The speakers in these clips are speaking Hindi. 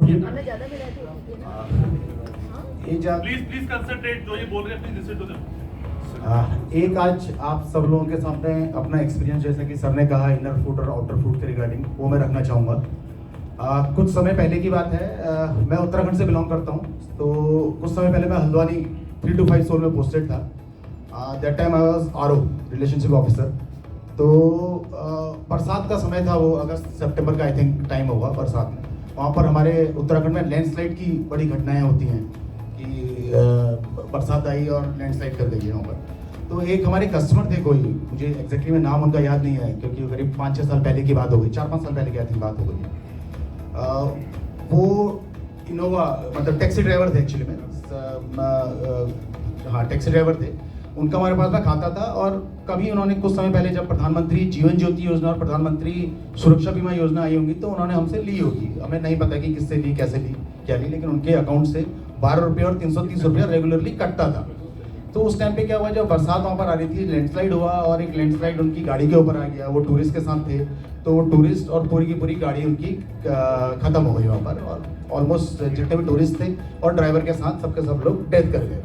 ज्यादा मिला प्लीज कंसंट्रेट, जो ये बोल रहे हैं प्लीज लिसन टू देम। एक आज आप सब लोगों के सामने अपना एक्सपीरियंस, जैसे कि सर ने कहा इनर फूड और आउटर फूड के रिगार्डिंग, वो मैं रखना चाहूँगा। कुछ समय पहले की बात है, मैं उत्तराखंड से बिलोंग करता हूँ। तो कुछ समय पहले मैं हल्द्वानी 3 to 5 सोल में पोस्टेड था। That time I was RO, relationship officer. तो बरसात का समय था, वो अगस्त सितंबर का आई थिंक टाइम होगा बरसात में। वहाँ पर हमारे उत्तराखंड में लैंडस्लाइड की बड़ी घटनाएं होती हैं कि बरसात आई और लैंडस्लाइड कर गई है वहाँ पर। तो एक हमारे कस्टमर थे, कोई मुझे एग्जैक्टली में नाम उनका याद नहीं है, क्योंकि करीब 5-6 साल पहले की बात हो गई, 4-5 साल पहले की आई थिंक बात हो गई। वो इनोवा मतलब टैक्सी ड्राइवर थे एक्चुअली में, हाँ टैक्सी ड्राइवर थे। उनका हमारे पास में खाता था, और कभी उन्होंने कुछ समय पहले जब प्रधानमंत्री जीवन ज्योति योजना और प्रधानमंत्री सुरक्षा बीमा योजना आई होंगी, तो उन्होंने हमसे ली होगी। हमें नहीं पता कि किससे ली, कैसे ली, क्या ली, लेकिन उनके अकाउंट से 12 रुपये और 330 रुपया रेगुलरली कटता था। तो उस टाइम पे क्या हुआ, जब बरसात वहाँ पर आ रही थी, लैंडस्लाइड हुआ और एक लैंडस्लाइड उनकी गाड़ी के ऊपर आ गया। वो टूरिस्ट के साथ थे, तो वो टूरिस्ट और पूरी की पूरी गाड़ी उनकी ख़त्म हो गई वहाँ पर, और ऑलमोस्ट जितने भी टूरिस्ट थे और ड्राइवर के साथ सबके सब लोग डेथ कर गए।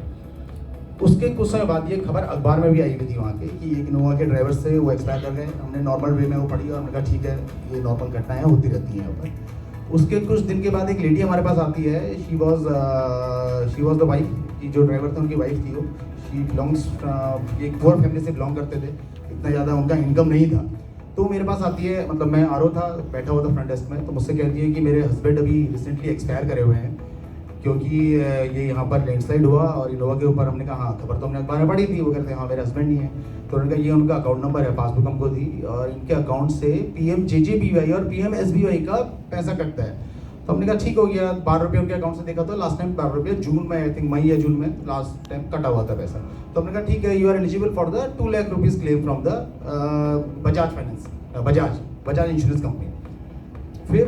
उसके कुछ समय बाद ये खबर अखबार में भी आई हुई थी वहाँ के, कि एक इनोवा के ड्राइवर से वो एक्सपायर कर गए। हमने नॉर्मल वे में वो पढ़ी और हमने कहा ठीक है, ये नॉर्मल घटनाएं होती रहती हैं यहाँ पर। उसके कुछ दिन के बाद एक लेडी हमारे पास आती है। शी वॉज द वाइफ, की जो ड्राइवर थे उनकी वाइफ थी वो। शी बिलोंग्स एक पुअर फैमिली से बिलोंग करते थे, इतना ज़्यादा उनका इनकम नहीं था। तो मेरे पास आती है, मतलब मैं आरओ था, बैठा हुआ था फ्रंट डेस्क में। तो मुझसे कहती है कि मेरे हस्बैंड अभी रिसेंटली एक्सपायर करे हुए हैं, क्योंकि ये यहाँ पर लैंडस्लाइड हुआ और इनोवा के ऊपर। हमने कहा हाँ, खबर तो हमने अखबार में पढ़ी थी। वो कहते हैं हाँ मेरे हस्बैंड ही है। तो उन्होंने कहा ये उनका अकाउंट नंबर है, पासबुक हमको दी, और इनके अकाउंट से PMJJBY और PMSBY का पैसा कटता है। तो हमने कहा ठीक हो गया। 12 रुपये उनके अकाउंट से देखा, तो लास्ट टाइम 12 रुपये जून में, आई थिंक मई या जून में लास्ट टाइम कटा हुआ था पैसा। तो हमने कहा ठीक है, you are eligible for the 2 lakh rupees claim from the Bajaj finance, Bajaj insurance company. फिर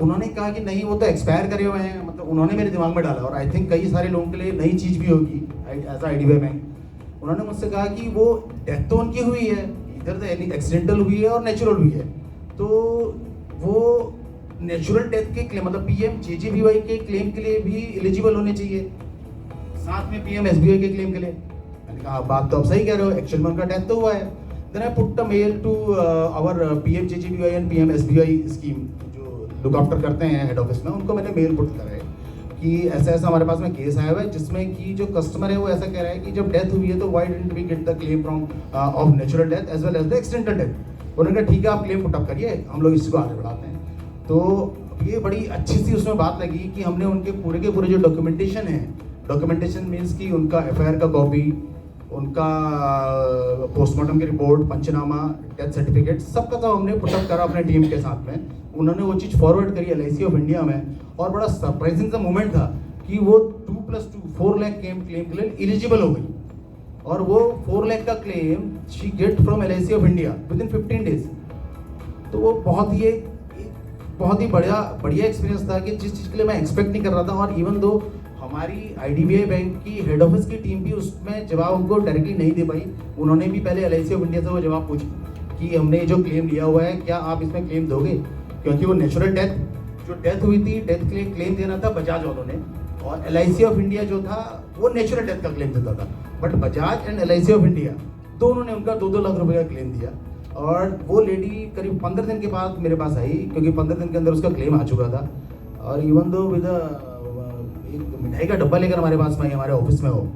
उन्होंने कहा कि नहीं, वो तो एक्सपायर करे हुए हैं। मतलब उन्होंने मेरे दिमाग में डाला, और आई थिंक कई सारे लोगों के लिए नई चीज़ भी होगी एज IDBI बैंक। उन्होंने मुझसे कहा कि वो डेथ तो उनकी हुई है, इधर तो एक्सीडेंटल हुई है और नेचुरल हुई है। तो वो नेचुरल डेथ के क्लेम, मतलब PMJJBY के क्लेम के लिए भी एलिजिबल होने चाहिए, साथ में PMSBY के क्लेम के लिए। मैंने कहा बात तो आप सही कह रहे हो, एक्चुअल में उनका डेथ तो हुआ है। Then I put a mail to our PMJJBY and PMSBY scheme, look after करते हैं हेड ऑफिस में। उनको मैंने मेल पुट करा है कि ऐसा ऐसा हमारे पास में केस आया हुआ है, जिसमें कि जो कस्टमर है वो ऐसा कह रहा है कि जब डेथ हुई है तो why didn't we get the claim from of natural death as well as the accidental death. उन्होंने कहा ठीक है, आप क्लेम पुट अप करिए, हम लोग इसको आगे बढ़ाते हैं। तो ये बड़ी अच्छी सी उसमें बात लगी कि हमने उनके पूरे के पूरे जो डॉक्यूमेंटेशन है, डॉक्यूमेंटेशन मीन्स कि उनका FIR का कॉपी, उनका पोस्टमार्टम की रिपोर्ट, पंचनामा, डेथ सर्टिफिकेट, सबका तो हमने पुटअप करा अपने टीम के साथ में। उन्होंने वो चीज़ फॉरवर्ड करी LIC ऑफ इंडिया में, और बड़ा सरप्राइजिंग सा मोमेंट था कि वो 2+2 4 लाख क्लेम के लिए एलिजिबल हो गई। और वो 4 लाख का claim she get from LIC of India with in 15 days. तो वो बहुत ही बढ़िया एक्सपीरियंस था, कि जिस चीज़ के लिए मैं एक्सपेक्ट नहीं कर रहा था। और इवन दो हमारी IDBI बैंक की हेड ऑफिस की टीम भी उसमें जवाब उनको डायरेक्टली नहीं दे पाई। उन्होंने भी पहले LIC ऑफ इंडिया से वो जवाब पूछा कि हमने जो क्लेम लिया हुआ है, क्या आप इसमें क्लेम दोगे, क्योंकि वो नेचुरल डेथ हुई थी, डेथ के लिए क्लेम देना था बजाज वालों ने, और LIC ऑफ इंडिया जो था वो नेचुरल डेथ का क्लेम देता था। But Bajaj and LIC of India दोनों ने उनका 2-2 लाख रुपए का क्लेम दिया। और वो लेडी करीब 15 दिन के बाद मेरे पास आई, क्योंकि 15 दिन के अंदर उसका क्लेम आ चुका था। और इवन दो विद एक मिठाई का डब्बा लेकर हमारे पास में, हमारे ऑफिस में हो,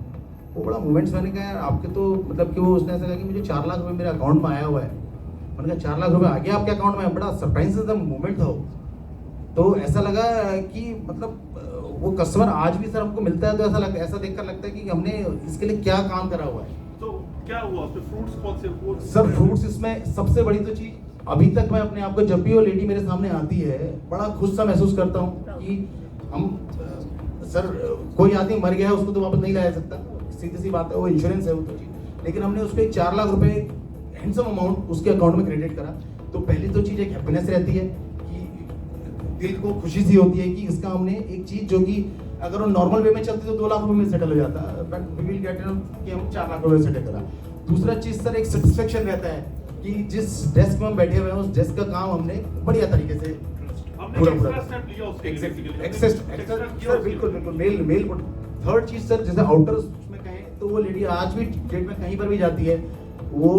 वो बड़ा मोमेंट्स। मैंने कहा यार आपके तो मतलब कि वो उसने ऐसा कहा कि मुझे 4 लाख रुपये मेरे अकाउंट में आया हुआ है। मैंने कहा 4 लाख रुपये आ गया आपके अकाउंट में, बड़ा सरप्राइज सा मोमेंट था वो। तो ऐसा लगा कि मतलब वो कस्टमर आज भी सर हमको मिलता है, तो ऐसा देखकर लगता है कि हमने इसके लिए क्या काम करा हुआ है। तो क्या हुआ उसमें, फ्रूट्स कौन से? सर फ्रूट्स इसमें सबसे बड़ी तो चीज़, अभी तक मैं अपने आप को, जब भी वो लेडी मेरे सामने आती है, बड़ा खुश सा महसूस करता हूँ कि हम सर कोई आदमी मर गया है उसको तो वापस नहीं लाया सकता, सीधी सी बात है, वो इंश्योरेंस है वो तो चीज़। लेकिन हमने उसको 4 लाख रुपए हैंडसम अमाउंट उसके अकाउंट में क्रेडिट करा। तो पहली तो चीज़ एक हैप्पीनेस रहती है कि दिल को खुशी सी होती है कि इसका हमने एक चीज़ जो कि अगर वो नॉर्मल वे में चलती तो 2 लाख रुपए में सेटल हो जाता, बट वी विल गेट कि हम 4 लाख रुपए सेटल करा। दूसरा चीज़ सर एक सेटिस्फेक्शन रहता है कि जिस डेस्क में हम बैठे हुए हैं उस डेस्क का काम हमने बढ़िया तरीके से पूरा Extra पूरा step लिया उसके लिए एग्जैक्टली basically। एक्सेस Extra किया सर उसके बिल्कुल लिए। बिल्कुल मेल मेल थर्ड चीज सर जैसे आउटर उसमें कहें तो वो लेडी आज भी डेट में कहीं पर भी जाती है, वो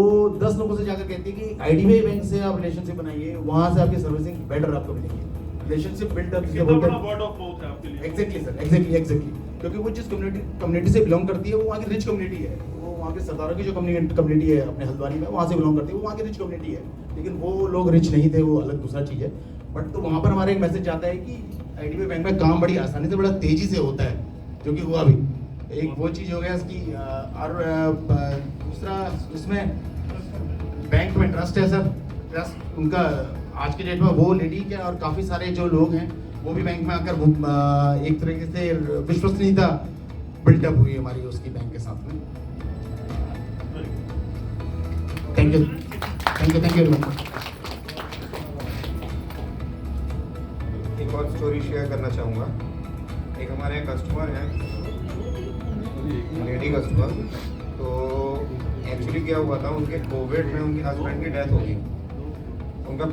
10 लोगों से जाकर कहती है कि आईडीबीआई बैंक से आप रिलेशनशिप बनाइए, वहां से आपकी सर्विसिंग बेटर आपको मिलेगी, रिलेशनशिप बिल्डअप जिसे कितना बोलते बड़ा हैं। वर्ड ऑफ माउथ है आपके लिए। एग्जैक्टली सर, एग्जैक्टली क्योंकि वो जिस कम्युनिटी से बिलोंग करती है वो वहाँ की रिच कम्युनिटी है, वो वहाँ के सरदारों की जो कम्युनिटी है अपने हल्द्वानी में वहाँ से बिलोंग करती है, वो वहाँ की रिच कम्युनिटी है, लेकिन वो लोग रिच नहीं थे, वो अलग दूसरा चीज़ है। बट तो वहाँ पर हमारा एक मैसेज जाता है कि आईडीबीआई बैंक में काम बड़ी आसानी से बड़ा तेजी से होता है, जो कि हुआ भी एक वो चीज़ हो गया इसकी। और दूसरा इसमें बैंक में ट्रस्ट है सर, ट्रस्ट उनका आज के डेट में वो लेडी क्या और काफ़ी सारे जो लोग हैं वो भी बैंक में आकर एक तरीके से विश्वसनीयता बिल्डअप हुई हमारी उसकी बैंक के साथ में। Thank you thank you very much. एक और स्टोरी शेयर करना चाहूँगा। एक हमारे कस्टमर हैं, लेडी कस्टमर, तो एक्चुअली क्या हुआ था, उनके कोविड में उनके हस्बैंड की डेथ हो गई। उनका